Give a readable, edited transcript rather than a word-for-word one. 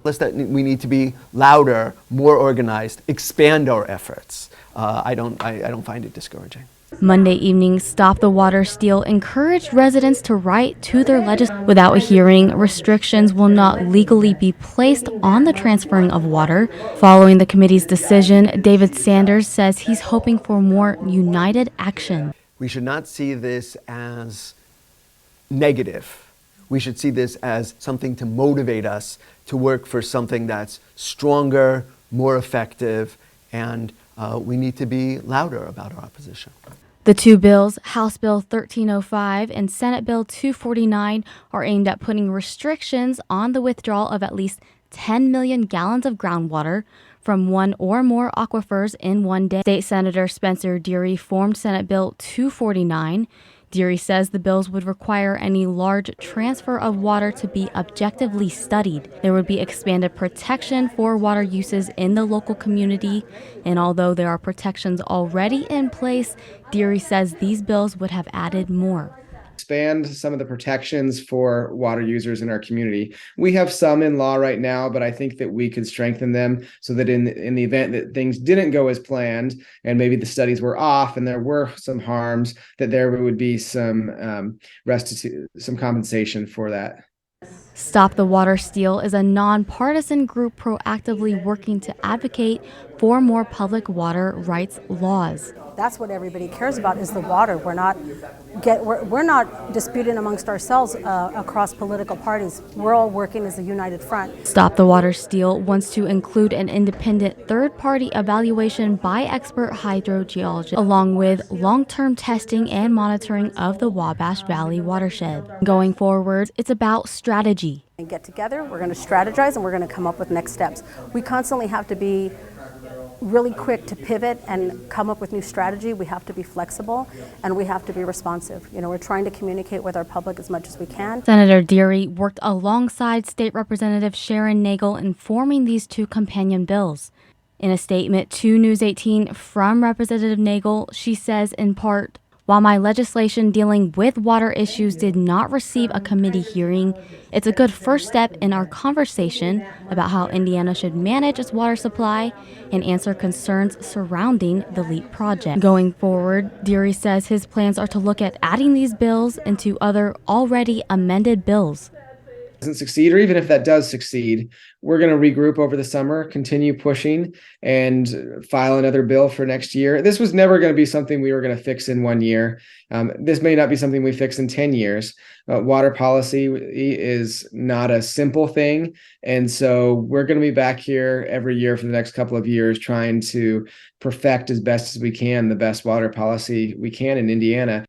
That we need to be louder, more organized, expand our efforts. I don't find it discouraging. Monday evening, Stop the Water Steal encouraged residents to write to their legislature. Without a hearing, restrictions will not legally be placed on the transferring of water. Following the committee's decision, David Sanders says he's hoping for more united action. We should not see this as negative. We should see this as something to motivate us to work for something that's stronger, more effective, and we need to be louder about our opposition. The two bills, House Bill 1305 and Senate Bill 249, are aimed at putting restrictions on the withdrawal of at least 10 million gallons of groundwater from one or more aquifers in one day. State Senator Spencer Deary formed Senate Bill 249. Deary says the bills would require any large transfer of water to be objectively studied. There would be expanded protection for water uses in the local community, and although there are protections already in place, Deary says these bills would have added more. Expand some of the protections for water users in our community. We have some in law right now, but I think that we could strengthen them so that in the event that things didn't go as planned and maybe the studies were off and there were some harms, that there would be some some compensation for that. Stop the Water Steal is a nonpartisan group proactively working to advocate for more public water rights laws. That's what everybody cares about, is the water. We're not disputing amongst ourselves across political parties. We're all working as a united front. Stop the Water Steal wants to include an independent third-party evaluation by expert hydrogeologists, along with long-term testing and monitoring of the Wabash Valley watershed. Going forward, it's about strategy. And get together, we're going to strategize, and we're going to come up with next steps. We constantly have to be really quick to pivot and come up with new strategy. We have to be flexible and we have to be responsive. We're trying to communicate with our public as much as we can. Senator Deary worked alongside State Representative Sharon Nagel in forming these two companion bills. In a statement to News 18 from Representative Nagel, she says in part, "While my legislation dealing with water issues did not receive a committee hearing, it's a good first step in our conversation about how Indiana should manage its water supply and answer concerns surrounding the LEAP project." Going forward, Deary says his plans are to look at adding these bills into other already amended bills. Doesn't succeed, or even if that does succeed, we're going to regroup over the summer, continue pushing, and file another bill for next year. This was never going to be something we were going to fix in 1 year. This may not be something we fix in 10 years. Water policy is not a simple thing, and so we're going to be back here every year for the next couple of years trying to perfect as best as we can the best water policy we can in Indiana.